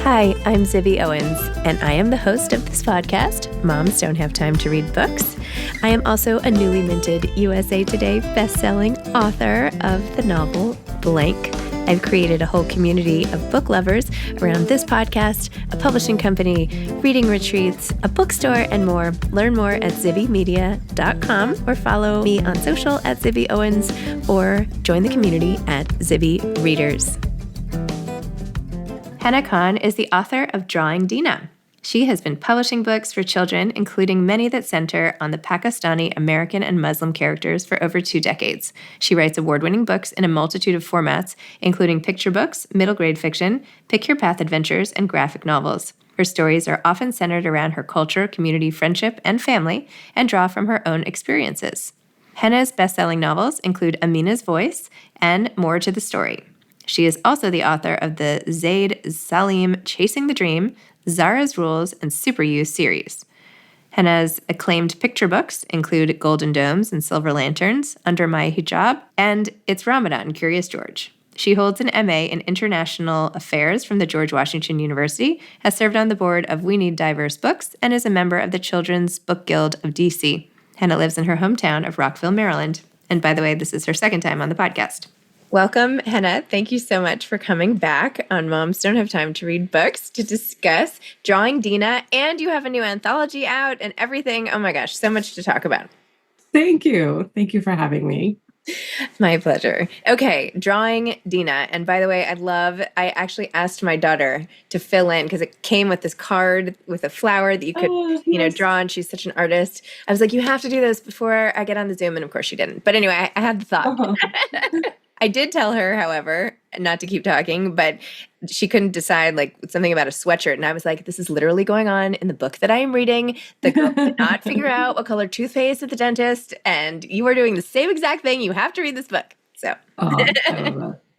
Hi, I'm Zibby Owens, and I am the host of this podcast, Moms Don't Have Time to Read Books. I am also a newly minted USA Today best-selling author of the novel Blank. I've created a whole community of book lovers around this podcast, a publishing company, reading retreats, a bookstore, and more. Learn more at zibbymedia.com or follow me on social at Zibby Owens or join the community at Zibby Readers. Hena Khan is the author of Drawing Deena. She has been publishing books for children, including many that center on the Pakistani American and Muslim characters for over 2 decades. She writes award-winning books in a multitude of formats, including picture books, middle grade fiction, pick-your-path adventures, and graphic novels. Her stories are often centered around her culture, community, friendship, and family, and draw from her own experiences. Hena's best-selling novels include Amina's Voice and More to the Story. She is also the author of the Zaid Salim Chasing the Dream, Zara's Rules, and Super You series. Hena's acclaimed picture books include Golden Domes and Silver Lanterns, Under My Hijab, and It's Ramadan, Curious George. She holds an MA in International Affairs from the George Washington University, has served on the board of We Need Diverse Books, and is a member of the Children's Book Guild of DC. Hena lives in her hometown of Rockville, Maryland. And by the way, this is her second time on the podcast. Welcome, Hena. Thank you so much for coming back on Moms Don't Have Time to Read Books to discuss Drawing Deena, and you have a new anthology out and everything. Oh my gosh, so much to talk about. Thank you. Thank you for having me. My pleasure. Okay, Drawing Deena. And by the way, I actually asked my daughter to fill in because it came with this card with a flower that you could, draw, and she's such an artist. I was like, you have to do this before I get on the Zoom, and of course she didn't. But anyway, I had the thought. I did tell her, however, not to keep talking, but she couldn't decide something about a sweatshirt. And I was like, this is literally going on in the book that I am reading. The girl did not figure out what color toothpaste at the dentist. And you are doing the same exact thing. You have to read this book. So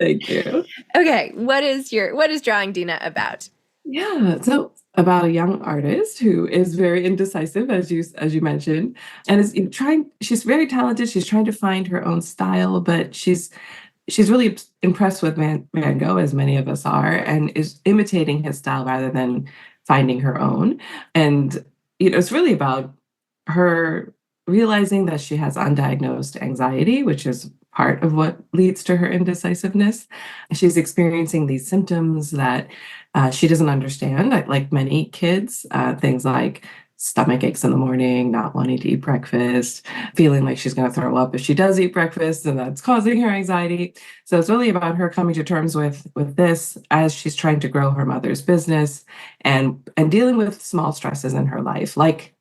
Thank you. Okay. What is Drawing Deena about? Yeah. So about a young artist who is very indecisive, as you mentioned, and she's very talented. She's trying to find her own style, but she's really impressed with Van Gogh, as many of us are, and is imitating his style rather than finding her own. And it's really about her realizing that she has undiagnosed anxiety, which is part of what leads to her indecisiveness. She's experiencing these symptoms that she doesn't understand, like many kids, things like stomach aches in the morning, not wanting to eat breakfast, feeling like she's going to throw up if she does eat breakfast, and that's causing her anxiety. So it's really about her coming to terms with this as she's trying to grow her mother's business and dealing with small stresses in her life, like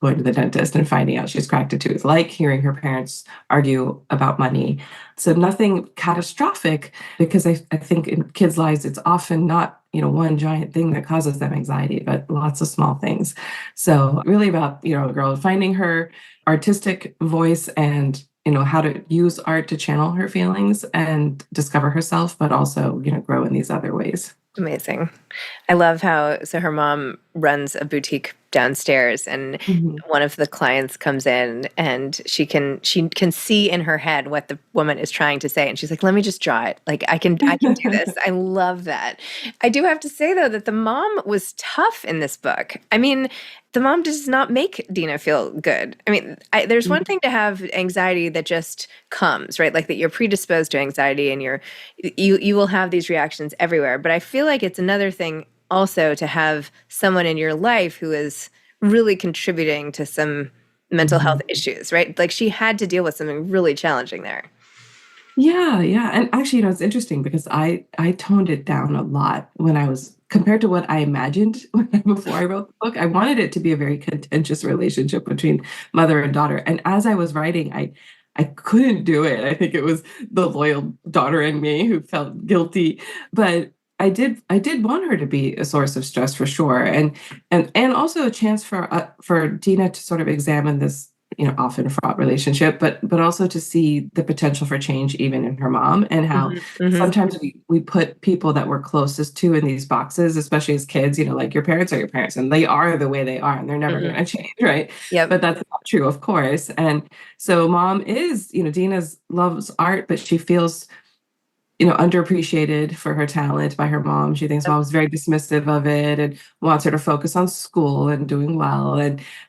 going to the dentist and finding out she's cracked a tooth, like hearing her parents argue about money. So nothing catastrophic, because I think in kids' lives, it's often not one giant thing that causes them anxiety, but lots of small things. So really about, a girl finding her artistic voice and, how to use art to channel her feelings and discover herself, but also, grow in these other ways. Amazing. I love so her mom runs a boutique downstairs, and one of the clients comes in and she can see in her head what the woman is trying to say. And she's like, let me just draw it. I can do this. I love that. I do have to say though, that the mom was tough in this book. I mean, the mom does not make Deena feel good. I mean, there's one thing to have anxiety that just comes, right? Like that you're predisposed to anxiety and you will have these reactions everywhere. But I feel like it's another thing also to have someone in your life who is really contributing to some mental health issues, right? Like she had to deal with something really challenging there. Yeah. And actually, it's interesting because I toned it down a lot compared to what I imagined before I wrote the book. I wanted it to be a very contentious relationship between mother and daughter. And as I was writing, I couldn't do it. I think it was the loyal daughter in me who felt guilty, but I did want her to be a source of stress for sure, and also a chance for Deena to sort of examine this often fraught relationship, but also to see the potential for change even in her mom, and how sometimes we put people that we're closest to in these boxes, especially as kids, like your parents are your parents and they are the way they are and they're never going to change, right? Yeah. But that's not true, of course. And so mom is, Deena loves art, but she feels underappreciated for her talent by her mom. She thinks mom's very dismissive of it and wants her to focus on school and doing well.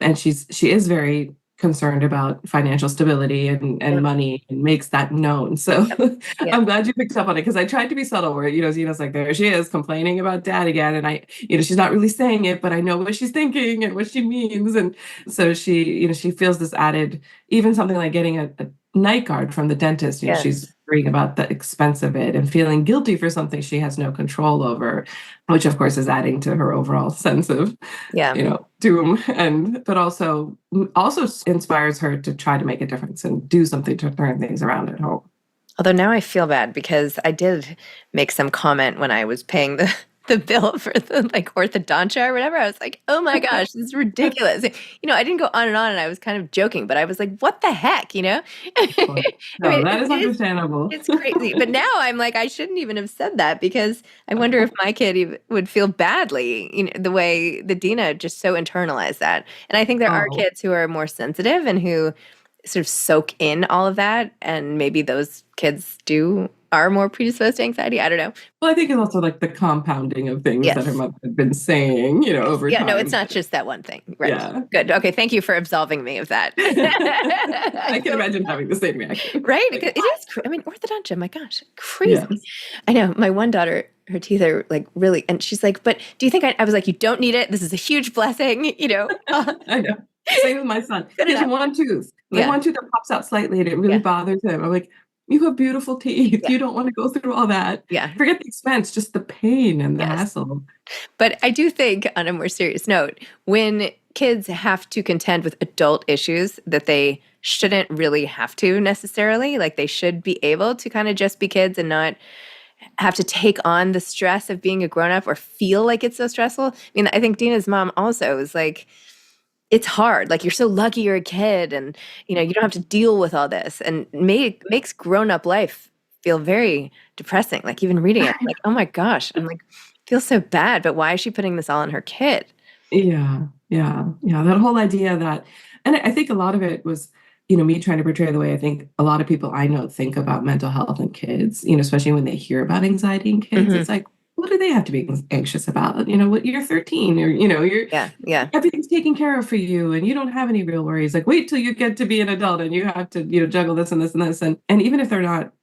And she is very concerned about financial stability and Yep. money and makes that known. So Yep. I'm glad you picked up on it because I tried to be subtle where, Zena's like, there she is complaining about dad again. And she's not really saying it, but I know what she's thinking and what she means. And so she feels this added, even something like getting a night guard from the dentist, she's Yes. worrying about the expense of it and feeling guilty for something she has no control over, which of course is adding to her overall sense of, Yeah. doom, but also inspires her to try to make a difference and do something to turn things around at home. Although now I feel bad because I did make some comment when I was paying the bill for the like orthodontia or whatever. I was like, oh my gosh, this is ridiculous. I didn't go on and I was kind of joking, but I was like, what the heck, I No, mean, that is understandable. it's crazy. But now I'm like, I shouldn't even have said that because I wonder if my kid would feel badly, the way that Dina just so internalized that. And I think there are Oh, kids who are more sensitive and who sort of soak in all of that. And maybe those kids are more predisposed to anxiety. I don't know. well, I think it's also like the compounding of things that her Yes. mother had been saying, Yes. over Yeah, no, it's time. not just that one thing. Right. Yeah. Good. Okay. Thank you for absolving me of that. I I can feel imagine having the same reaction. right. Like, It is. I mean, orthodontia. My gosh, crazy. yes. I know. My one daughter, her teeth are like really, and she's like, "But do you think I was like, you don't need it. This is a huge blessing. I know. Same with my son. Good He has enough." one tooth, like Yeah. one tooth that pops out slightly, and it really Yeah. bothers him. I'm like, you have beautiful teeth. Yeah. You don't want to go through all that. Yeah. Forget the expense, just the pain and the Yes. hassle. But I do think, on a more serious note, when kids have to contend with adult issues that they shouldn't really have to necessarily, like they should be able to kind of just be kids and not have to take on the stress of being a grown up or feel like it's so stressful. I mean, I think Dina's mom also is like, it's hard. Like you're so lucky you're a kid and you don't have to deal with all this and makes grown up life feel very depressing. Like even reading it, like, oh my gosh, I'm like, feel so bad, but why is she putting this all on her kid? Yeah, yeah, yeah. That whole idea that, and I think a lot of it was, me trying to portray the way I think a lot of people I know think about mental health in kids, especially when they hear about anxiety in kids. Hmm. It's like, what do they have to be anxious about? What you're 13 or, Yeah, yeah, everything's taken care of for you and you don't have any real worries. Like, wait till you get to be an adult and you have to, juggle this and this and this. And even if they're not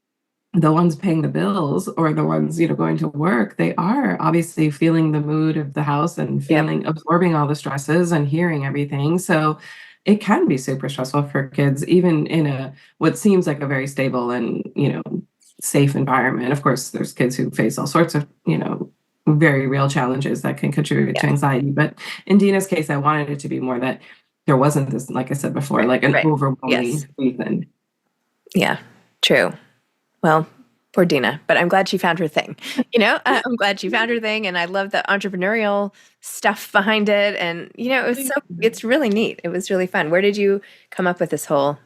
the ones paying the bills or the ones going to work, they are obviously feeling the mood of the house and yep, absorbing all the stresses and hearing everything. So it can be super stressful for kids even in a what seems like a very stable and safe environment. Of course there's kids who face all sorts of very real challenges that can contribute to yes, anxiety, but in Dina's case I wanted it to be more that there wasn't this, like I said before, right, like an right, overwhelming yes, reason. yeah, true. Well, poor Dina, but I'm glad she found her thing. I'm glad she found her thing, and I love the entrepreneurial stuff behind it. And it's really neat. It was really fun. Where did you come up with this whole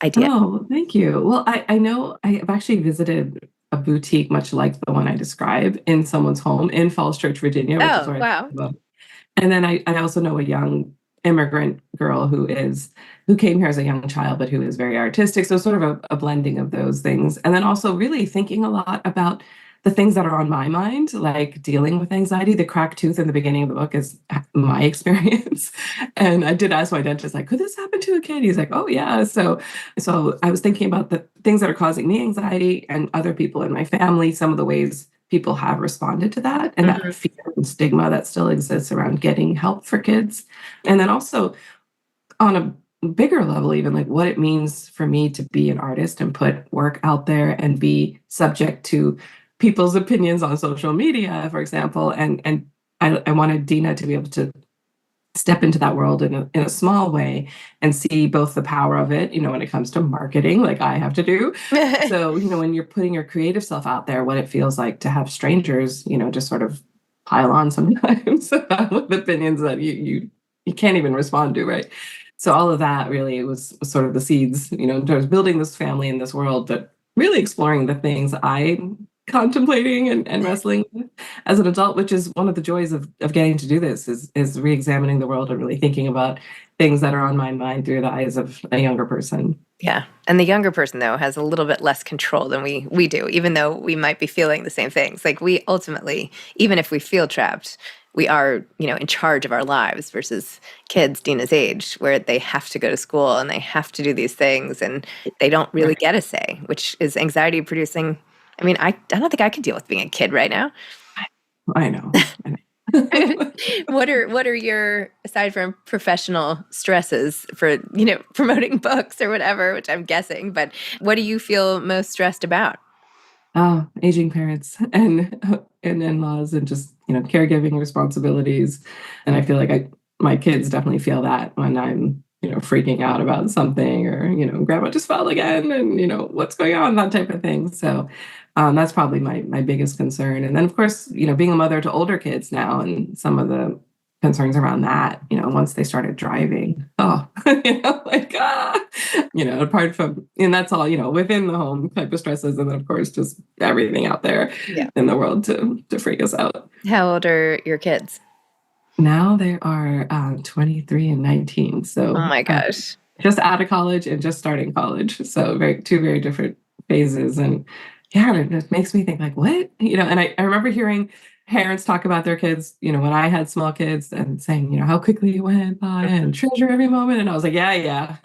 idea? Oh, thank you. Well, I know I have actually visited a boutique much like the one I described in someone's home in Falls Church, Virginia, which is Oh, where I wow. live. And then I also know a young immigrant girl who came here as a young child, but who is very artistic. So sort of a blending of those things. And then also really thinking a lot about the things that are on my mind, like dealing with anxiety. The cracked tooth in the beginning of the book is my experience. And I did ask my dentist, like, could this happen to a kid? He's like, oh yeah. So I was thinking about the things that are causing me anxiety and other people in my family, some of the ways people have responded to that and that Hmm. fear and stigma that still exists around getting help for kids. And then also on a bigger level, even like what it means for me to be an artist and put work out there and be subject to people's opinions on social media, for example. And I wanted Dina to be able to step into that world in a small way and see both the power of it, when it comes to marketing, like I have to do. So, when you're putting your creative self out there, what it feels like to have strangers, just sort of pile on sometimes with opinions that you can't even respond to, right? So all of that really was sort of the seeds, in terms of building this family in this world, but really exploring the things I'm contemplating and wrestling with as an adult, which is one of the joys of getting to do this is re-examining the world and really thinking about things that are on my mind through the eyes of a younger person. Yeah. And the younger person, though, has a little bit less control than we do, even though we might be feeling the same things. Like we ultimately, even if we feel trapped, we are, in charge of our lives versus kids Dina's age, where they have to go to school and they have to do these things and they don't really Right. get a say, which is anxiety producing. I mean, I don't think I could deal with being a kid right now. I know. I know. What are your, aside from professional stresses for, promoting books or whatever, which I'm guessing, but what do you feel most stressed about? Oh, aging parents and in-laws and just, caregiving responsibilities. And I feel like my kids definitely feel that when I'm, freaking out about something or, grandma just fell again and, what's going on, that type of thing. So that's probably my biggest concern. And then of course, being a mother to older kids now and some of the concerns around that, once they started driving. Oh, like, apart from, and that's all, within the home type of stresses. And then, of course, just everything out there Yeah. in the world to freak us out. How old are your kids? Now they are 23 and 19. Oh So my gosh. just out of college and just starting college. So two very different phases. And yeah, it just makes me think like, what? And I remember hearing parents talk about their kids, when I had small kids and saying, how quickly it went by and treasure every moment. And I was like, yeah, yeah.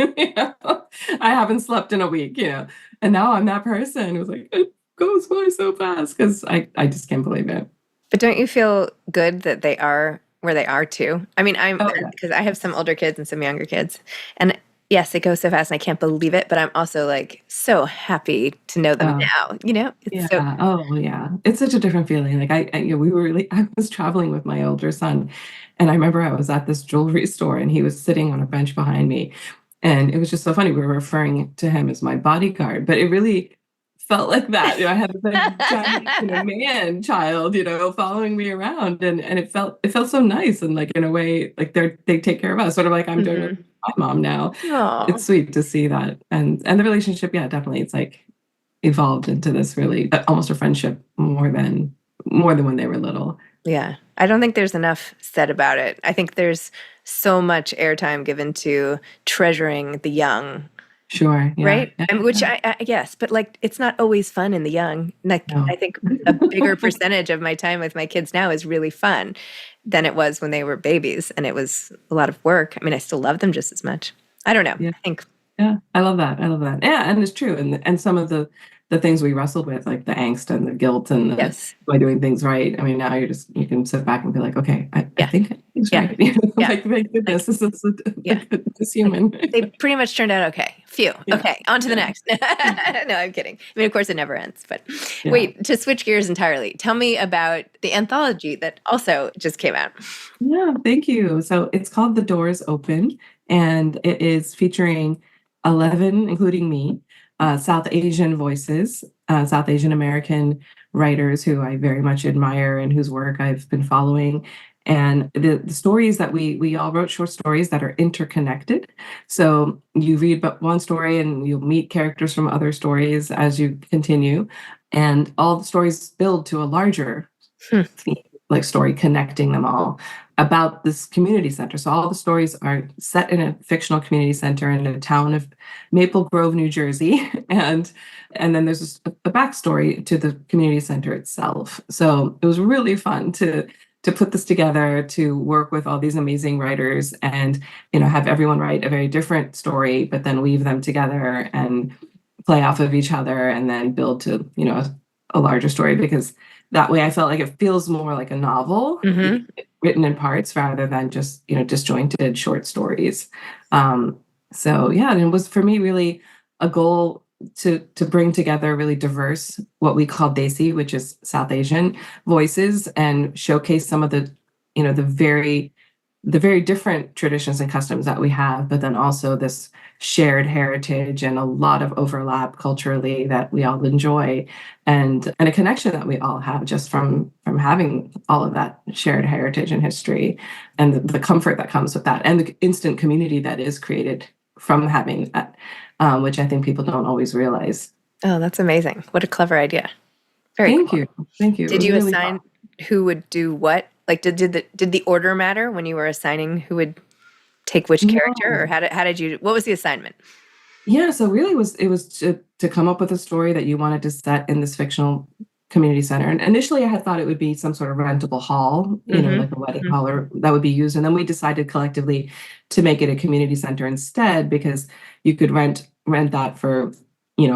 I haven't slept in a week, and now I'm that person who's like, it goes by so fast because I just can't believe it. But don't you feel good that they are where they are too? I mean, Oh, yeah. because I have some older kids and some younger kids. And yes, it goes so fast and I can't believe it, but I'm also like so happy to know them Oh, now, It's so yeah. Oh, yeah. It's such a different feeling. Like we were really, I was traveling with my older son, and I remember I was at this jewelry store, and he was sitting on a bench behind me, and it was just so funny. We were referring to him as my bodyguard, but it really felt like that. I had this like giant, man child, following me around, and it felt so nice, and like in a way, like they take care of us, sort of like I'm doing with Mhm. my mom now. Aw. It's sweet to see that, and the relationship, yeah, definitely. It's like evolved into this really almost a friendship more than when they were little. Yeah. I don't think there's enough said about it. I think there's so much airtime given to treasuring the young. Sure. Yeah. Right? Yeah. And which Yeah. yes, but like it's not always fun in the young. Like No. I think a bigger percentage of my time with my kids now is really fun than it was when they were babies and it was a lot of work. I mean, I still love them just as much. I don't know. Yeah. I think Yeah. I love that. I love that. Yeah, and it's true. And some of the things we wrestled with, like the angst and the guilt and the yes. by doing things right. I mean, now you can sit back and be like, okay, I Yeah. think it's Yeah. right. Yeah. Like thank Like goodness, this is yeah. this Like human. they pretty much turned out okay. Phew. Yeah. Okay, on to the Yeah. next. No, I'm kidding. I mean, of course, it never ends. But Yeah. wait, to switch gears entirely, tell me about the anthology that also just came out. Yeah, thank you. So it's called The Doors Open, and it is featuring 11, including me, South Asian voices, South Asian American writers who I very much admire and whose work I've been following. And the stories that we all wrote short stories that are interconnected. So you read but one story and you'll meet characters from other stories as you continue. And all the stories build to a larger Hmm. theme, like story connecting them all about this community center. So all the stories are set in a fictional community center in a town of Maple Grove, New Jersey, and then there's a backstory to the community center itself. So it was really fun to put this together, to work with all these amazing writers, and have everyone write a very different story, but then weave them together and play off of each other, and then build to a larger story, because that way I felt like it feels more like a novel Hmm. written in parts rather than just disjointed short stories. um, so yeah, and it was for me really a goal to bring together really diverse, what we call Desi, which is South Asian voices, and showcase some of the very different traditions and customs that we have, but then also this shared heritage and a lot of overlap culturally that we all enjoy, and a connection that we all have just from having all of that shared heritage and history, and the comfort that comes with that, and the instant community that is created from having that, which I think people don't always realize. Oh, that's amazing. What a clever idea. Very Thank cool. you. Thank you. It Did was you really fun. assign who would do what? Like, did the order matter when you were assigning who would take which character, or No. how did you? What was the assignment? Yeah, so really it was to come up with a story that you wanted to set in this fictional community center. And initially I had thought it would be some sort of rentable hall, Hmm. like a wedding hall or that would be used. And then we decided collectively to make it a community center instead because you could rent that for,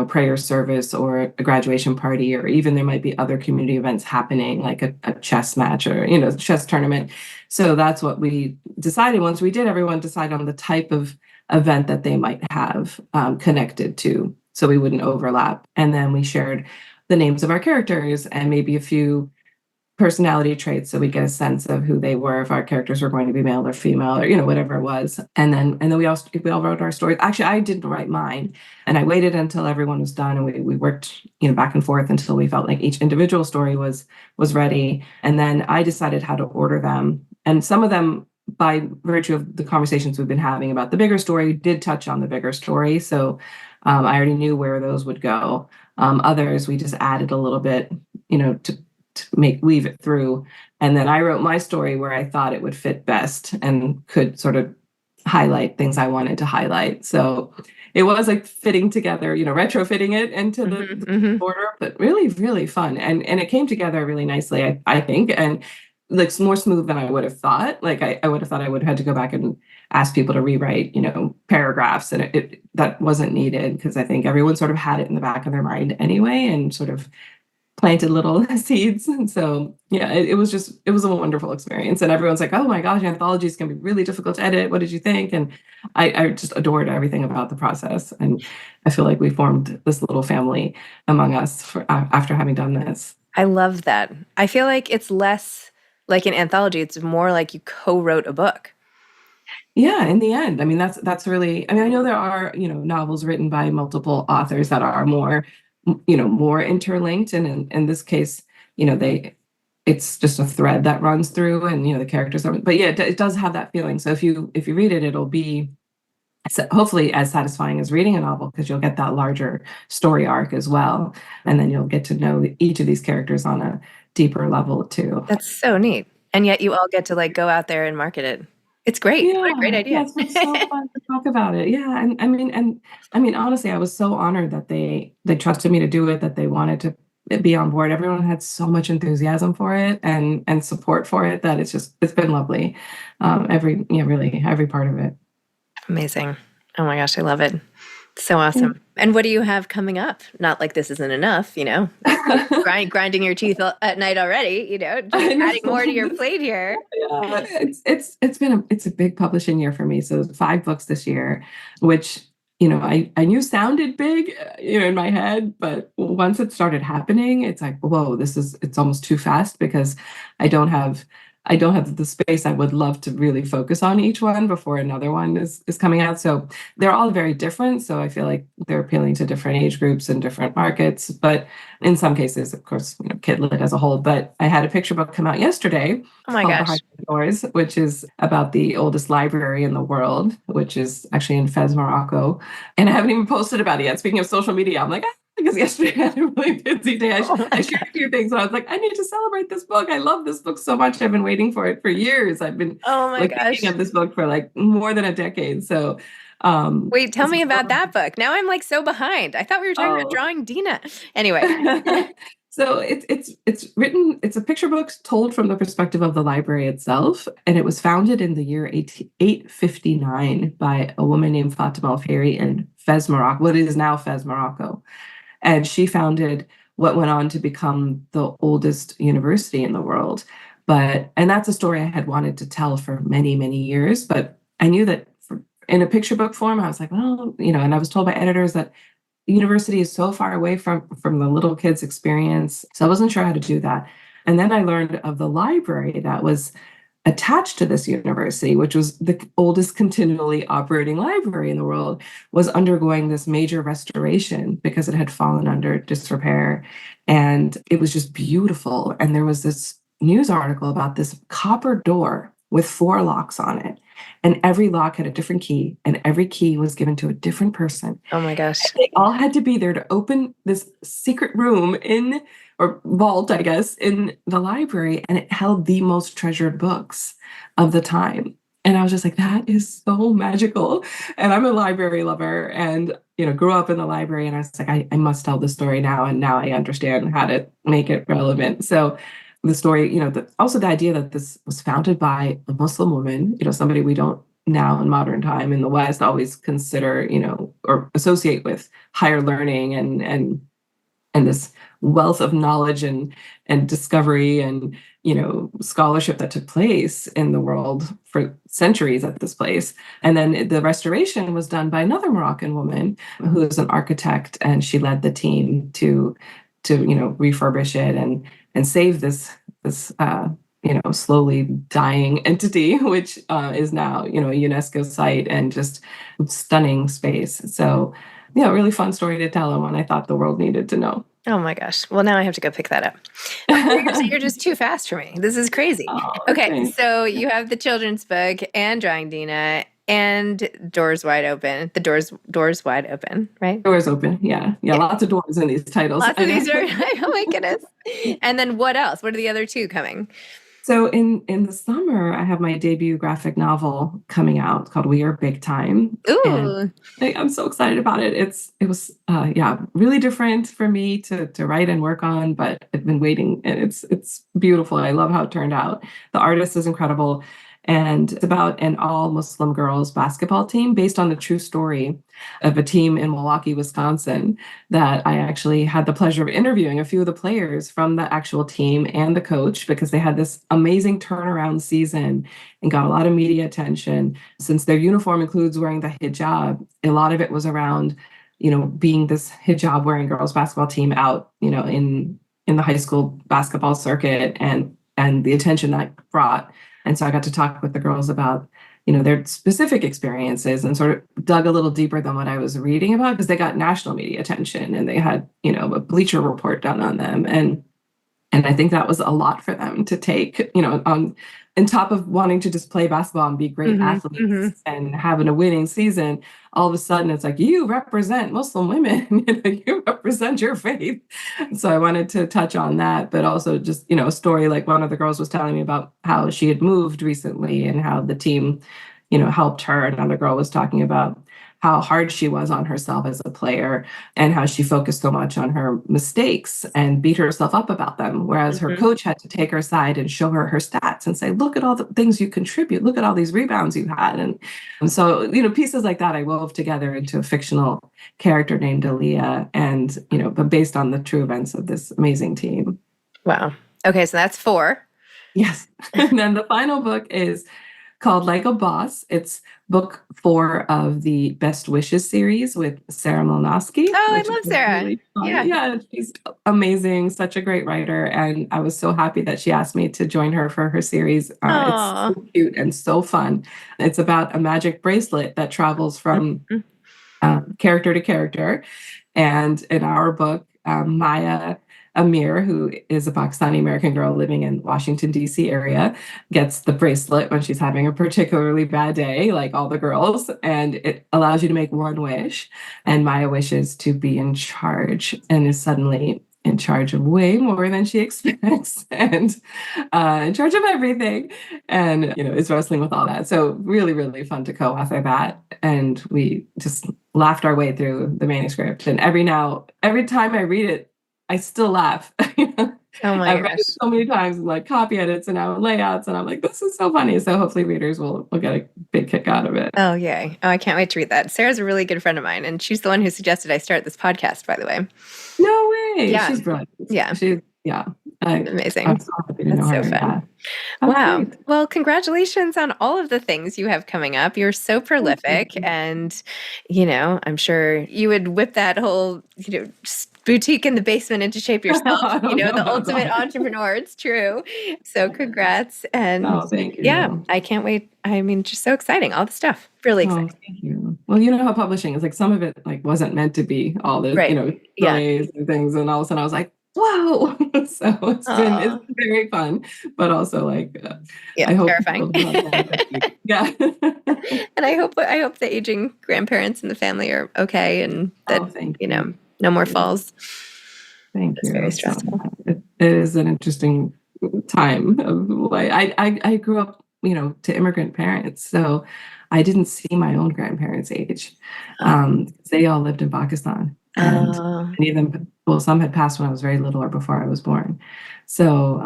prayer service or a graduation party, or even there might be other community events happening, like a chess match or, chess tournament. So that's what we decided. Once we did, everyone decided on the type of event that they might have connected to, so we wouldn't overlap. And then we shared the names of our characters and maybe a few personality traits so we get a sense of who they were, if our characters were going to be male or female or whatever it was. And then we all wrote our stories. Actually, I didn't write mine, and I waited until everyone was done, and we worked back and forth until we felt like each individual story was ready. And then I decided how to order them, and some of them, by virtue of the conversations we've been having about the bigger story, did touch on the bigger story. So I already knew where those would go. Others we just added a little bit, to weave it through. And then I wrote my story where I thought it would fit best and could sort of highlight things I wanted to highlight. So it was like fitting together, retrofitting it into the Hmm. order, but really, really fun. And it came together really nicely, I think. And like more smooth than I would have thought. Like I would have thought I would have had to go back and ask people to rewrite, paragraphs, and that wasn't needed because I think everyone sort of had it in the back of their mind anyway, and sort of planted little seeds. And so, yeah, it was a wonderful experience. And everyone's like, oh my gosh, anthologies can be really difficult to edit. What did you think? And I just adored everything about the process. And I feel like we formed this little family among us after having done this. I love that. I feel like it's less like an anthology, it's more like you co-wrote a book. Yeah, in the end, I mean, that's really, I mean, I know there are, novels written by multiple authors that are more, more interlinked. And in this case, it's just a thread that runs through, and, the characters are, but yeah, it does have that feeling. So if you read it, it'll be hopefully as satisfying as reading a novel, because you'll get that larger story arc as well. And then you'll get to know each of these characters on a deeper level too. That's so neat. And yet you all get to like go out there and market it. It's great. What a great Yeah, yeah, idea. it's been so fun to talk about it. Yeah, and I mean, honestly, I was so honored that they trusted me to do it, that they wanted to be on board. Everyone had so much enthusiasm for it and support for it that it's been lovely. Really every part of it. Amazing. Oh my gosh, I love it. So Yeah. awesome. And what do you have coming up? Not like this isn't enough, grinding your teeth at night already, just I adding more to your know. plate here. Yeah, it's a big publishing year for me. So 5 books this year, which I knew sounded big, in my head, but once it started happening, it's like, whoa, it's almost too fast because I don't have I don't have the space. I would love to really focus on each one before another one is coming out. So they're all very different. So I feel like they're appealing to different age groups and different markets. But in some cases, of course, kid lit as a whole. But I had a picture book come out yesterday Oh my called gosh. Behind the Doors, which is about the oldest library in the world, which is actually in Fez, Morocco. And I haven't even posted about it yet. Speaking of social media, I'm like, because yesterday I had a really busy day. Oh I my shared God. a few things, and I was like, I need to celebrate this book. I love this book so much. I've been waiting for it for years. I've been Oh my like thinking gosh. of this book for like more than a decade. So, Wait, tell this me is about that book. Now I'm like so behind. I thought we were talking about oh. drawing Dina. Anyway. So it's written. It's a picture book told from the perspective of the library itself, and it was founded in the year 859 by a woman named Fatima Al-Fahri in Fez, Morocco. What is now Fez, Morocco. And she founded what went on to become the oldest university in the world. And that's a story I had wanted to tell for many, many years. But I knew that in a picture book form, I was like, well, and I was told by editors that the university is so far away from the little kids' experience. So I wasn't sure how to do that. And then I learned of the library that was attached to this university, which was the oldest continually operating library in the world, was undergoing this major restoration because it had fallen under disrepair. And it was just beautiful. And there was this news article about this copper door with 4 locks on it. And every lock had a different key, and every key was given to a different person. Oh my gosh. They all had to be there to open this secret room or vault, I guess, in the library, and it held the most treasured books of the time. And I was just like, that is so magical. And I'm a library lover and, grew up in the library. And I was like, I must tell the story now. And now I understand how to make it relevant. So the story, also the idea that this was founded by a Muslim woman, somebody we don't now in modern time in the West always consider, or associate with higher learning and this wealth of knowledge and discovery and scholarship that took place in the world for centuries at this place. And then the restoration was done by another Moroccan woman who is an architect, and she led the team to refurbish it and save this slowly dying entity, which is now a UNESCO site and just stunning space. So yeah, really fun story to tell and one I thought the world needed to know. Oh my gosh. Well, now I have to go pick that up. You're just too fast for me. This is crazy. Oh, okay. thanks. So you have the children's book and Drawing Deena and Doors Wide Open. The doors wide open, right? Doors open. Yeah. Lots of doors in these titles. Lots of these are, oh my goodness. And then what else? What are the other two coming? So in the summer, I have my debut graphic novel coming out called We Are Big Time. Ooh. And I'm so excited about it. It was really different for me to write and work on, but I've been waiting, and it's beautiful. I love how it turned out. The artist is incredible. And it's about an all Muslim girls basketball team based on the true story of a team in Milwaukee, Wisconsin, that I actually had the pleasure of interviewing a few of the players from the actual team and the coach, because they had this amazing turnaround season and got a lot of media attention. Since their uniform includes wearing the hijab, a lot of it was around, being this hijab wearing girls basketball team out, in the high school basketball circuit and the attention that brought. And so I got to talk with the girls about, their specific experiences and sort of dug a little deeper than what I was reading about, because they got national media attention and they had, a Bleacher Report done on them. And I think that was a lot for them to take, on top of wanting to just play basketball and be great athletes and having a winning season. All of a sudden it's like, you represent Muslim women, you represent your faith. So I wanted to touch on that, but also just, a story like one of the girls was telling me about how she had moved recently and how the team, helped her. Another girl was talking about how hard she was on herself as a player and how she focused so much on her mistakes and beat herself up about them. Whereas her coach had to take her aside and show her stats and say, look at all the things you contribute. Look at all these rebounds you had. And so, pieces like that I wove together into a fictional character named Aaliyah and, but based on the true events of this amazing team. Wow. Okay. So that's 4. Yes. And then the final book is called Like a Boss. It's book 4 of the Best Wishes series with Sarah Mlynowski. Oh, I love Sarah. Really yeah, she's amazing, such a great writer. And I was so happy that she asked me to join her for her series. It's so cute and so fun. It's about a magic bracelet that travels from character to character. And in our book, Maya Amir, who is a Pakistani American girl living in Washington, D.C. area, gets the bracelet when she's having a particularly bad day, like all the girls, and it allows you to make one wish. And Maya wishes to be in charge and is suddenly in charge of way more than she expects and in charge of everything and, is wrestling with all that. So really, really fun to co-author that. And we just laughed our way through the manuscript. And every time I read it, I still laugh. Oh my I've read it so many times, like copy edits and now layouts, and I'm like, this is so funny. So hopefully readers will get a big kick out of it. Oh, yay. Oh, I can't wait to read that. Sarah's a really good friend of mine, and she's the one who suggested I start this podcast, by the way. No way. Yeah. She's brilliant. Yeah. Amazing. I'm so happy to know her. So fun. Wow. Great. Well, congratulations on all of the things you have coming up. You're so prolific, and, I'm sure you would whip that whole, boutique in the basement into shape yourself. The ultimate entrepreneur. It's true. So congrats. And thank you. Yeah, I can't wait. I mean, just so exciting. All the stuff. Really exciting. Thank you. Well, you know how publishing is, like, some of it wasn't meant to be all this, delays and things. And all of a sudden I was like, whoa. So it's been very fun, but also I hope terrifying. Yeah. And I hope the aging grandparents in the family are okay, and that no more falls. Thank you. It's very stressful. It is an interesting time of life. I grew up to immigrant parents. So I didn't see my own grandparents' age. They all lived in Pakistan, and Oh, many of them, well, some had passed when I was very little or before I was born. So,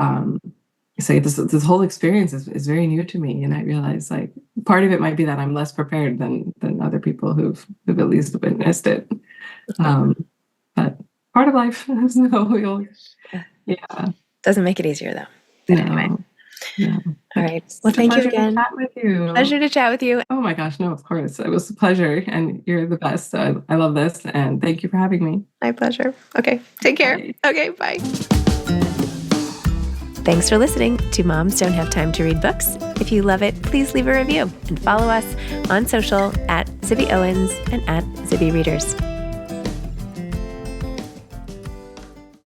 so this whole experience is very new to me, and I realize like part of it might be that I'm less prepared than other people who've at least witnessed it. But part of life. So yeah. doesn't make it easier though. But anyway. No. No. All right. Well, It's a thank you pleasure to again. chat with you. Pleasure to chat with you. Oh my gosh, no, of course. It was a pleasure, and you're the best. So I love this, and thank you for having me. My pleasure. Okay. Take care. Bye. Okay. Bye. Thanks for listening to Moms Don't Have Time to Read Books. If you love it, please leave a review and follow us on social at Zibby Owens and at Zibby Readers.